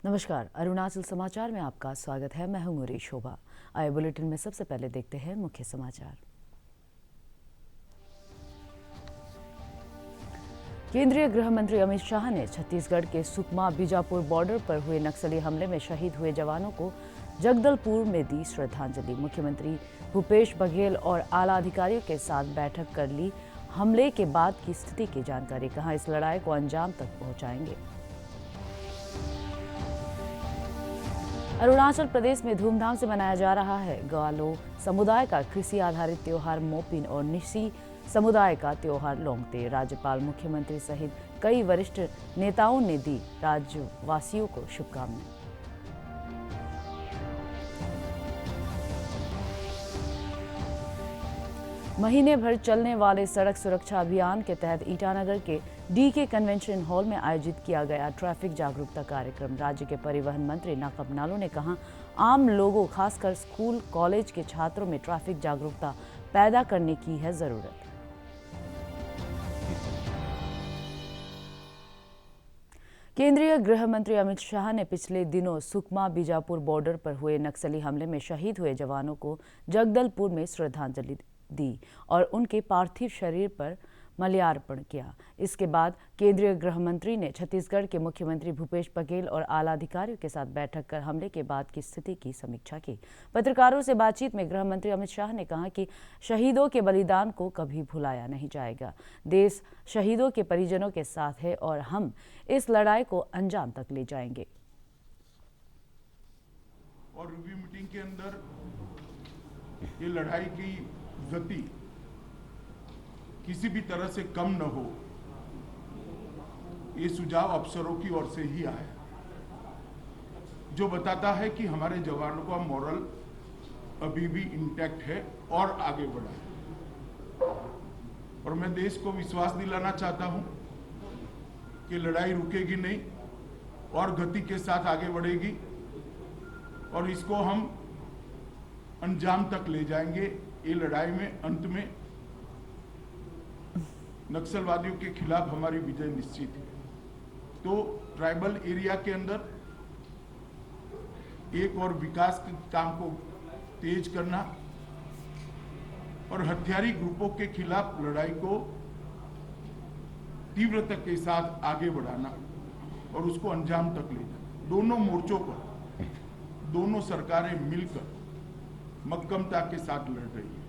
नमस्कार, अरुणाचल समाचार में आपका स्वागत है। मैं हूं मुरी शोभा। आए बुलेटिन में सबसे पहले देखते हैं मुख्य समाचार। केंद्रीय गृह मंत्री अमित शाह ने छत्तीसगढ़ के सुकमा बीजापुर बॉर्डर पर हुए नक्सली हमले में शहीद हुए जवानों को जगदलपुर में दी श्रद्धांजलि। मुख्यमंत्री भूपेश बघेल और आला अधिकारियों के साथ बैठक कर ली हमले के बाद की स्थिति की जानकारी। कहा, इस लड़ाई को अंजाम तक पहुंचाएंगे। अरुणाचल प्रदेश में धूमधाम से मनाया जा रहा है गालो समुदाय का कृषि आधारित त्योहार मोपिन और निसी समुदाय का त्योहार लोंगते। राज्यपाल, मुख्यमंत्री सहित कई वरिष्ठ नेताओं ने दी राज्यवासियों को शुभकामनाएं। महीने भर चलने वाले सड़क सुरक्षा अभियान के तहत ईटानगर के डीके कन्वेंशन हॉल में आयोजित किया गया ट्रैफिक जागरूकता कार्यक्रम। राज्य के परिवहन मंत्री नाकप नालो ने कहा, आम लोगों खासकर स्कूल कॉलेज के छात्रों में ट्रैफिक जागरूकता पैदा करने की है जरूरत। केंद्रीय गृह मंत्री अमित शाह ने पिछले दिनों सुकमा बीजापुर बॉर्डर पर हुए नक्सली हमले में शहीद हुए जवानों को जगदलपुर में श्रद्धांजलि दी और उनके पार्थिव शरीर पर माल्यार्पण किया। इसके बाद केंद्रीय गृह मंत्री ने छत्तीसगढ़ के मुख्यमंत्री भूपेश बघेल और आला अधिकारियों के साथ बैठक कर हमले के बाद की स्थिति की समीक्षा की। पत्रकारों से बातचीत में गृह मंत्री अमित शाह ने कहा कि शहीदों के बलिदान को कभी भुलाया नहीं जाएगा। देश शहीदों के परिजनों के साथ है और हम इस लड़ाई को अंजाम तक ले जाएंगे। और रिव्यू मीटिंग के अंदर ये लड़ाई की गति किसी भी तरह से कम न हो, ये सुझाव अफसरों की ओर से ही आया, जो बताता है कि हमारे जवानों का मॉरल अभी भी इंटैक्ट है और आगे बढ़ा है। और मैं देश को विश्वास दिलाना चाहता हूं कि लड़ाई रुकेगी नहीं और गति के साथ आगे बढ़ेगी और इसको हम अंजाम तक ले जाएंगे। ये लड़ाई में अंत में नक्सलवादियों के खिलाफ हमारी विजय निश्चित है। तो ट्राइबल एरिया के अंदर एक और विकास के काम को तेज करना और हथियारी ग्रुपों के खिलाफ लड़ाई को तीव्रता के साथ आगे बढ़ाना और उसको अंजाम तक ले जाना। दोनों मोर्चों पर दोनों सरकारें मिलकर मक्कमता के साथ लड़ रही है।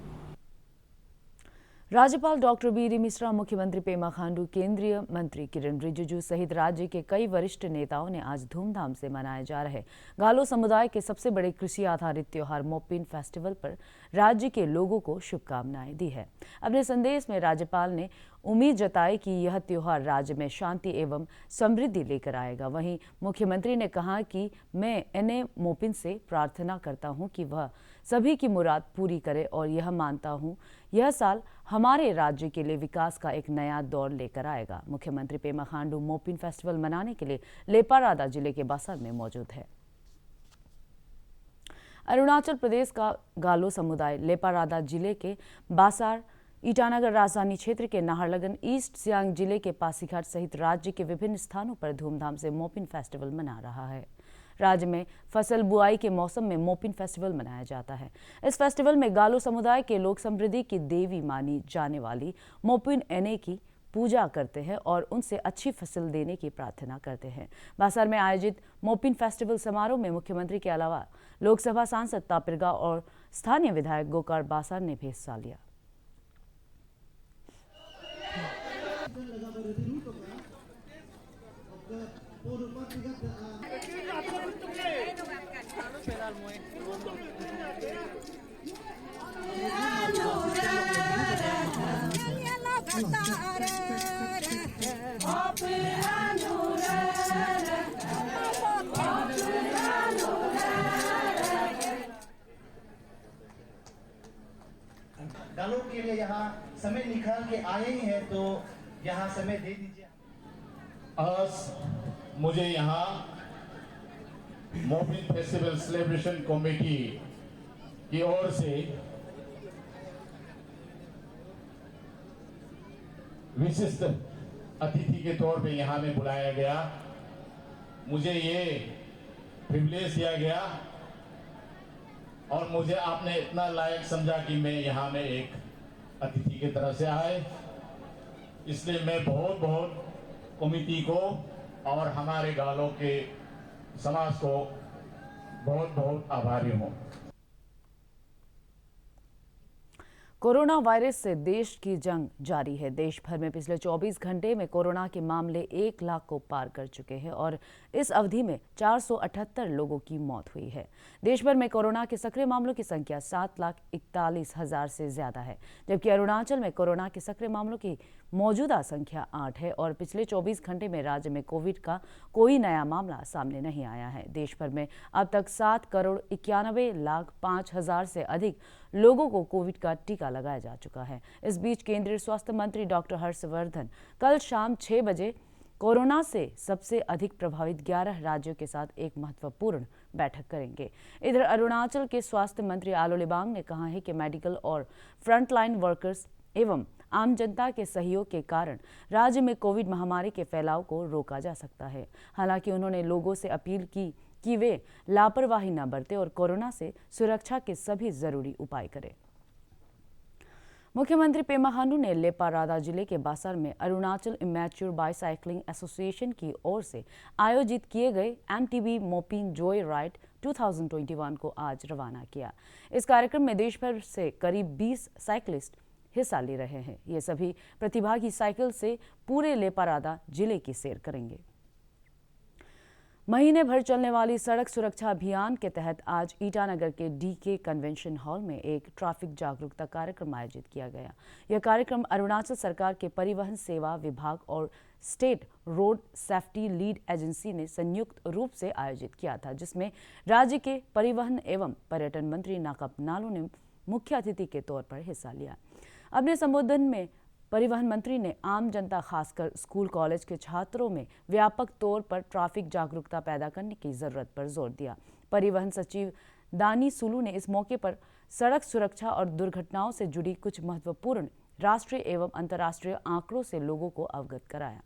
राज्यपाल डॉक्टर बी.डी. मिश्रा, मुख्यमंत्री पेमा खांडू, केंद्रीय मंत्री किरण रिजिजू सहित राज्य के कई वरिष्ठ नेताओं ने आज धूमधाम से मनाए जा रहे गालो समुदाय के सबसे बड़े कृषि आधारित त्योहार मोपिन फेस्टिवल पर राज्य के लोगों को शुभकामनाएं दी है। अपने संदेश में राज्यपाल ने उम्मीद जताई कि यह त्योहार राज्य में शांति एवं समृद्धि लेकर आएगा। वहीं मुख्यमंत्री ने कहा कि मैं एनए मोपिन से प्रार्थना करता हूं कि वह सभी की मुराद पूरी करे और यह मानता हूं यह साल हमारे राज्य के लिए विकास का एक नया दौर लेकर आएगा। मुख्यमंत्री पेमा खांडू मोपिन फेस्टिवल मनाने के लिए लेपारादा जिले के बासार में मौजूद है। अरुणाचल प्रदेश का गालो समुदाय लेपारादा जिले के बासार, ईटानगर राजधानी क्षेत्र के नाहरलगन, ईस्ट सियांग जिले के पासीघाट सहित राज्य के विभिन्न स्थानों पर धूमधाम से मोपिन फेस्टिवल मना रहा है। राज्य में फसल बुआई के मौसम में मोपिन फेस्टिवल मनाया जाता है। इस फेस्टिवल में गालो समुदाय के लोग समृद्धि की देवी मानी जाने वाली मोपिन एने की पूजा करते हैं और उनसे अच्छी फसल देने की प्रार्थना करते हैं। बासार में आयोजित मोपिन फेस्टिवल समारोह में मुख्यमंत्री के अलावा लोकसभा सांसद तापिरगा और स्थानीय विधायक गोकार बासार ने भी हिस्सा लिया। गालों के लिए यहाँ समय निकाल के आए ही हैं, तो यहाँ समय दे दीजिए। आज मुझे यहाँ मोपिन फेस्टिवल सेलिब्रेशन कमेटी की ओर से विशिष्ट अतिथि के तौर पे यहाँ में बुलाया गया। मुझे ये प्रिविलेज दिया गया और मुझे आपने इतना लायक समझा कि मैं यहाँ में एक अतिथि की तरफ से आए, इसलिए मैं बहुत बहुत कमिटी को और हमारे गालों के समाज को बहुत बहुत आभारी हूँ। कोरोना वायरस से देश की जंग जारी है। देश भर में पिछले 24 घंटे में कोरोना के मामले 1 लाख को पार कर चुके हैं और इस अवधि में 478 लोगों की मौत हुई है। देश भर में कोरोना के सक्रिय मामलों की संख्या 7,41,000 से ज्यादा है, जबकि अरुणाचल में कोरोना के सक्रिय मामलों की मौजूदा संख्या 8 है और पिछले 24 घंटे में राज्य में कोविड का कोई नया मामला सामने नहीं आया है। देश भर में अब तक 7,91,05,000 से अधिक लोगों को कोविड का टीका लगाया जा चुका है। इस बीच केंद्रीय स्वास्थ्य मंत्री डॉक्टर हर्षवर्धन कल शाम 6 बजे कोरोना से सबसे अधिक प्रभावित 11 राज्यों के साथ एक महत्वपूर्ण बैठक करेंगे। इधर अरुणाचल के स्वास्थ्य मंत्री आलो लिबांग ने कहा है कि मेडिकल और फ्रंटलाइन वर्कर्स एवं आम जनता के सहयोग के कारण राज्य में कोविड महामारी के फैलाव को रोका जा सकता है। हालांकि उन्होंने लोगों से अपील की कि वे लापरवाही न बरतें और कोरोना से सुरक्षा के सभी जरूरी उपाय करें। मुख्यमंत्री पेमा खांडू ने लेपा रादा जिले के बासार में अरुणाचल इमैच्योर बाइसाइक्लिंग एसोसिएशन की ओर से आयोजित किए गए MTB मोपिन जॉय राइड 2021 को आज रवाना किया। इस कार्यक्रम में देश भर से करीब 20 साइकिलिस्ट हिस्सा ले रहे हैं। ये सभी प्रतिभागी साइकिल से पूरे लेपा रादा जिले की सैर करेंगे। महीने भर चलने वाली सड़क सुरक्षा अभियान के तहत आज ईटानगर के DK कन्वेंशन हॉल में एक ट्रैफिक जागरूकता कार्यक्रम आयोजित किया गया। यह कार्यक्रम अरुणाचल सरकार के परिवहन सेवा विभाग और state road safety lead agency ने संयुक्त रूप से आयोजित किया था, जिसमें राज्य के परिवहन एवं पर्यटन मंत्री नाकाप नालो ने मुख्य अतिथि के तौर पर हिस्सा लिया। अपने संबोधन में परिवहन मंत्री ने आम जनता, खासकर स्कूल कॉलेज के छात्रों में व्यापक तौर पर ट्रैफिक जागरूकता पैदा करने की जरूरत पर जोर दिया। परिवहन सचिव दानी सुलू ने इस मौके पर सड़क सुरक्षा और दुर्घटनाओं से जुड़ी कुछ महत्वपूर्ण राष्ट्रीय एवं अंतर्राष्ट्रीय आंकड़ों से लोगों को अवगत कराया।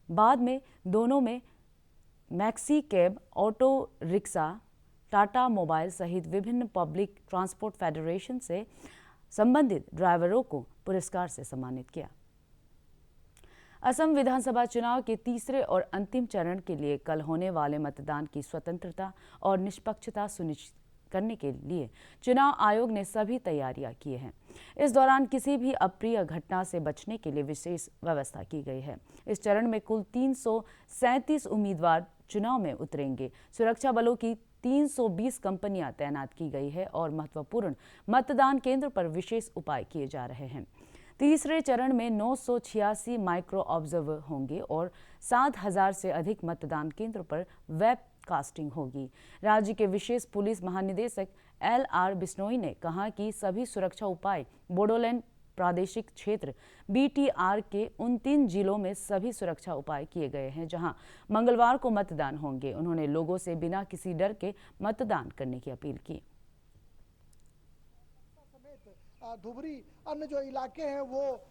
बाद में दोनों में maxi cab, auto rickshaw, Tata mobile सहित विभिन्न पब्लिक ट्रांसपोर्ट फेडरेशन से संबंधित ड्राइवरों को पुरस्कार से सम्मानित किया। असम विधानसभा चुनाव के तीसरे और अंतिम चरण के लिए कल होने वाले मतदान की स्वतंत्रता और निष्पक्षता सुनिश्चित करने के लिए चुनाव आयोग ने सभी तैयारियां की हैं। इस दौरान किसी भी अप्रिय घटना से बचने के लिए विशेष व्यवस्था की गई है। इस चरण में कुल 337 उम्मीदवार चुनाव में उतरेंगे। सुरक्षा बलों की 320 कंपनियां तैनात की गई है और महत्वपूर्ण मतदान केंद्र पर विशेष उपाय किए जा रहे हैं। तीसरे चरण में 986 माइक्रो ऑब्जर्वर होंगे और 7,000 से अधिक मतदान केंद्रों पर वेब कास्टिंग होगी। राज्य के विशेष पुलिस महानिदेशक LR बिश्नोई ने कहा कि सभी सुरक्षा उपाय बोडोलैंड प्रादेशिक क्षेत्र BTR के उन 3 जिलों में सभी सुरक्षा उपाय किए गए हैं जहां मंगलवार को मतदान होंगे। उन्होंने लोगों से बिना किसी डर के मतदान करने की अपील की। धुबरी अन्य जो इलाके हैं वो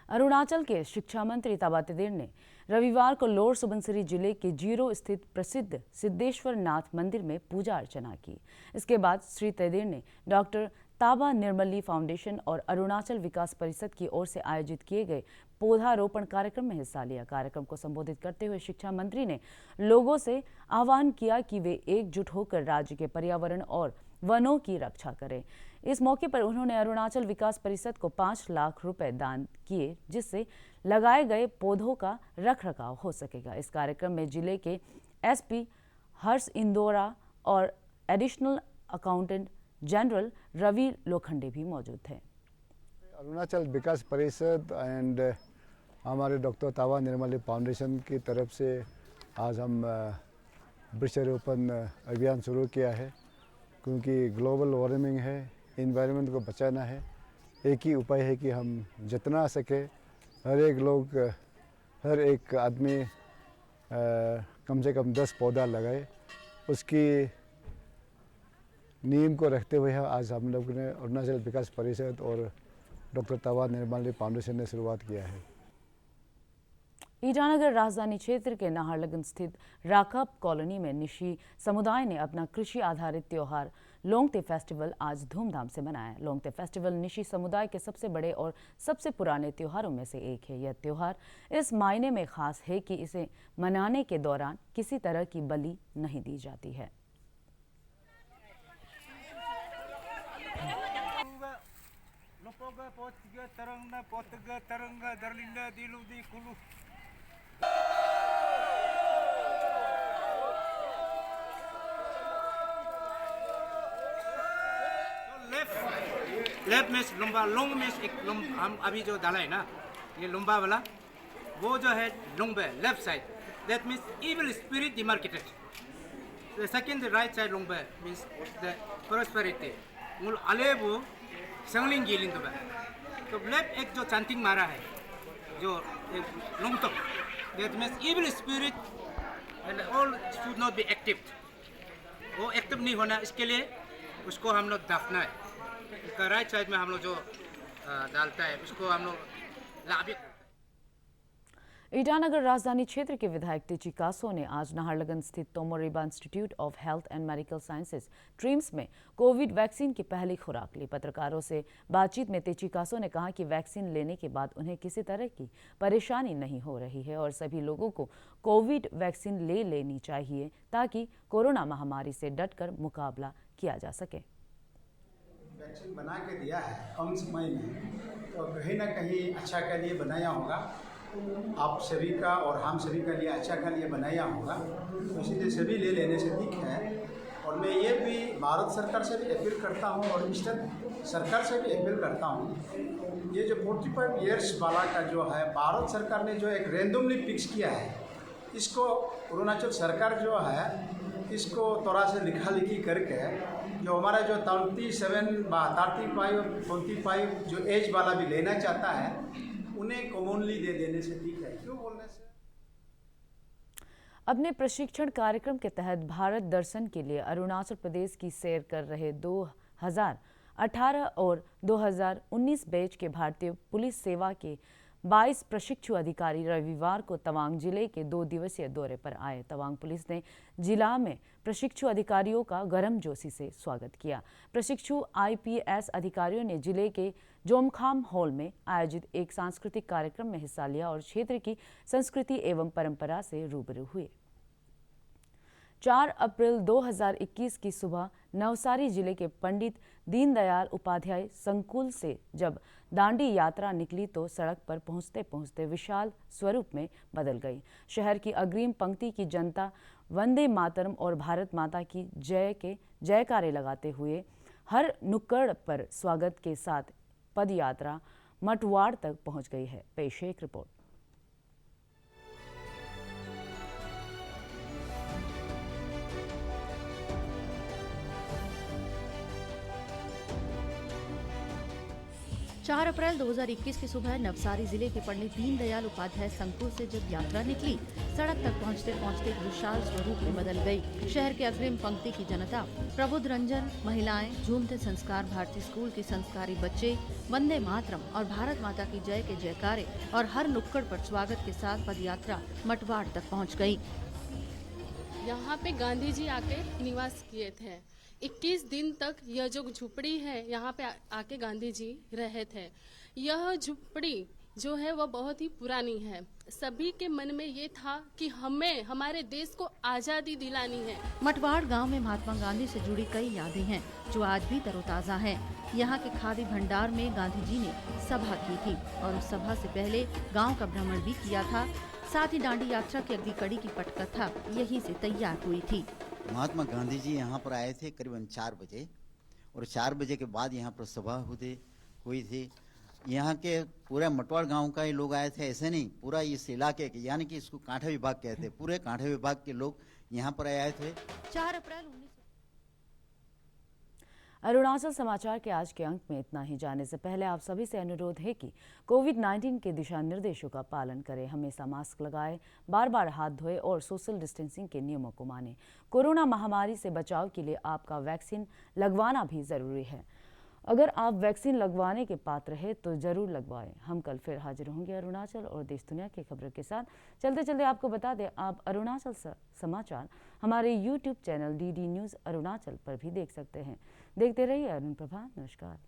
अरुणाचल के शिक्षा मंत्री ताबा तेदिर ने रविवार को लोअर सुबनसिरी जिले के जीरो स्थित प्रसिद्ध सिद्धेश्वर नाथ मंदिर में पूजा अर्चना की। इसके बाद श्री तेदिर ने डॉक्टर ताबा निर्मली फाउंडेशन और अरुणाचल विकास परिषद की ओर से आयोजित किए गए पौधारोपण कार्यक्रम में हिस्सा लिया। कार्यक्रम को संबोधित करते हुए शिक्षा मंत्री ने लोगों से आह्वान किया कि वे एकजुट होकर राज्य के पर्यावरण और वनों की रक्षा करें। इस मौके पर उन्होंने अरुणाचल विकास परिषद को 5 लाख रुपए दान किए, जिससे लगाए गए पौधों का रखरखाव हो सकेगा। इस कार्यक्रम में जिले के SP हर्ष इंदौरा और additional accountant general Ravi Lokhande भी मौजूद थे। अरुणाचल विकास परिषद एंड हमारे डॉक्टर ताबा निर्मली फाउंडेशन की तरफ से आज हम वृक्षारोपण अभियान शुरू किया है, क्योंकि ग्लोबल वार्मिंग है, इन्वायरमेंट को बचाना है। एक ही उपाय है कि हम जितना सके हर एक आदमी कम से कम 10 पौधा लगाए। उसकी नीम को रखते हुए आज हम लोग ने अरुणाचल विकास परिषद और डॉक्टर ताबा निर्मली फाउंडेशन ने शुरुआत किया है। ईटानगर राजधानी क्षेत्र के नाहरलगुन स्थित राकब कॉलोनी में निशी समुदाय ने अपना कृषि आधारित त्योहार लोंगते फेस्टिवल आज धूमधाम से मनाया। लोंगते फेस्टिवल निशी समुदाय के सबसे बड़े और सबसे पुराने त्योहारों में से एक है। यह त्योहार इस मायने में खास है कि इसे मनाने के दौरान किसी तरह की बलि नहीं दी जाती है। लेफ्ट में लंबा, लॉन्ग में एक हम अभी जो डाला है ना, ये लंबा वाला वो जो है लॉन्ग है, left side, that means evil spirit demarcated. The second the right side long means the prosperity मूल अलेबो संगलिंग गिलिंग दबा। तो लेफ्ट एक जो चांटिंग मारा है जो लॉन्ग तक, that means evil spirit and all should not be active. वो एक्टिव नहीं होना, इसके लिए उसको हम लोग दफना है। इसका राइट साइड में हम लोग जो डालता है उसको हम लोग लाबिक। ईटानगर राजधानी क्षेत्र के विधायक टेची कासो ने आज नाहरलगुन स्थित Tomo Riba institute of health and medical sciences TRIHMS में कोविड वैक्सीन की पहली खुराक ली। पत्रकारों से बातचीत में टेची कासो ने कहा कि वैक्सीन लेने के बाद उन्हें किसी तरह की परेशानी नहीं हो रही है और सभी लोगों को कोविड वैक्सीन ले लेनी चाहिए ताकि कोरोना महामारी से डटकर मुकाबला किया जा सके। वैक्सीन बना के दिया है कम समय में, तो कहीं ना कहीं अच्छा के लिए बनाया होगा, आप सभी का और हम सभी के लिए अच्छा के लिए बनाया होगा, तो इसलिए सभी ले लेने से ठीक है। और मैं ये भी भारत सरकार से भी अपील करता हूँ और स्टेट सरकार से भी अपील करता हूँ, ये जो 45 ईयर्स वाला का जो है भारत सरकार ने जो एक रैंडमली फिक्स किया है, इसको अरुणाचल सरकार जो है इसको थोड़ा से लिखा लिखी करके जो हमारा जो 35 जो एज वाला भी लेना चाहता है उन्हें कॉमनली दे देने से ठीक है। क्यों बोलने से अपने प्रशिक्षण कार्यक्रम के तहत भारत दर्शन के लिए अरुणाचल प्रदेश की सैर कर रहे 2018 और 2019 बैच के भारतीय पुलिस सेवा के 22 प्रशिक्षु अधिकारी रविवार को तवांग जिले के 2 दिवसीय दौरे पर आए। तवांग पुलिस ने जिला में प्रशिक्षु अधिकारियों का गर्मजोशी से स्वागत किया। प्रशिक्षु IPS अधिकारियों ने जिले के जोमखाम हॉल में आयोजित एक सांस्कृतिक कार्यक्रम में हिस्सा लिया और क्षेत्र की संस्कृति एवं परंपरा से रूबरू हुए। 4 अप्रैल 2021 की सुबह नवसारी जिले के पंडित दीनदयाल उपाध्याय संकुल से जब दांडी यात्रा निकली तो सड़क पर पहुंचते पहुंचते विशाल स्वरूप में बदल गई। शहर की अग्रिम पंक्ति की जनता वंदे मातरम और भारत माता की जय के जयकारे लगाते हुए हर नुक्कड़ पर स्वागत के साथ पद यात्रा मटवाड़ तक पहुंच गई है। पेश है एक रिपोर्ट। चार अप्रैल 2021 की सुबह नवसारी जिले के पंडित दीनदयाल उपाध्याय संकुल से जब यात्रा निकली, सड़क तक पहुंचते पहुंचते एक विशाल स्वरूप में बदल गई। शहर के अग्रिम पंक्ति की जनता, प्रबुद्ध रंजन, महिलाएं, झूमते संस्कार भारती स्कूल के संस्कारी बच्चे, वंदे मातरम और भारत माता की जय के जयकारे और हर नुक्कड़ पर स्वागत के साथ पद यात्रा मटवाड़ तक पहुँच गयी। यहाँ पे गांधी जी आके निवास किए थे। 21 दिन तक यह जो झुपड़ी है यहाँ पे आके गांधी जी रहे थे। यह झुपड़ी जो है वह बहुत ही पुरानी है। सभी के मन में ये था कि हमें हमारे देश को आज़ादी दिलानी है। मटवाड़ गांव में महात्मा गांधी से जुड़ी कई यादें हैं जो आज भी तरोताज़ा हैं। यहाँ के खादी भंडार में गांधी जी ने सभा की थी और उस सभा से पहले गांव का भ्रमण भी किया था। साथ ही दांडी यात्रा की अगली कड़ी की पटकथा यहीं से तैयार हुई थी। महात्मा गांधी जी यहाँ पर आए थे करीबन 4 बजे और 4 बजे के बाद यहाँ पर सभा हुई थी। यहाँ के पूरे मटवाड़ गांव का ही लोग आए थे, ऐसे नहीं, पूरा इस इलाके के, यानी कि इसको कांठा विभाग कहते हैं, पूरे कांठा विभाग के लोग यहाँ पर आए थे। 4 अप्रैल अरुणाचल समाचार के आज के अंक में इतना ही। जाने से पहले आप सभी से अनुरोध है कि कोविड-19 के दिशा निर्देशों का पालन करें, हमेशा मास्क लगाएं, बार बार हाथ धोएं और सोशल डिस्टेंसिंग के नियमों को मानें। कोरोना महामारी से बचाव के लिए आपका वैक्सीन लगवाना भी जरूरी है। अगर आप वैक्सीन लगवाने के पात्र हैं तो ज़रूर लगवाएं। हम कल फिर हाजिर होंगे अरुणाचल और देश दुनिया की खबरों के साथ। चलते चलते आपको बता दें, आप अरुणाचल समाचार हमारे YouTube channel DD news Arunachal पर भी देख सकते हैं। देखते रहिए अरुण प्रभा। नमस्कार।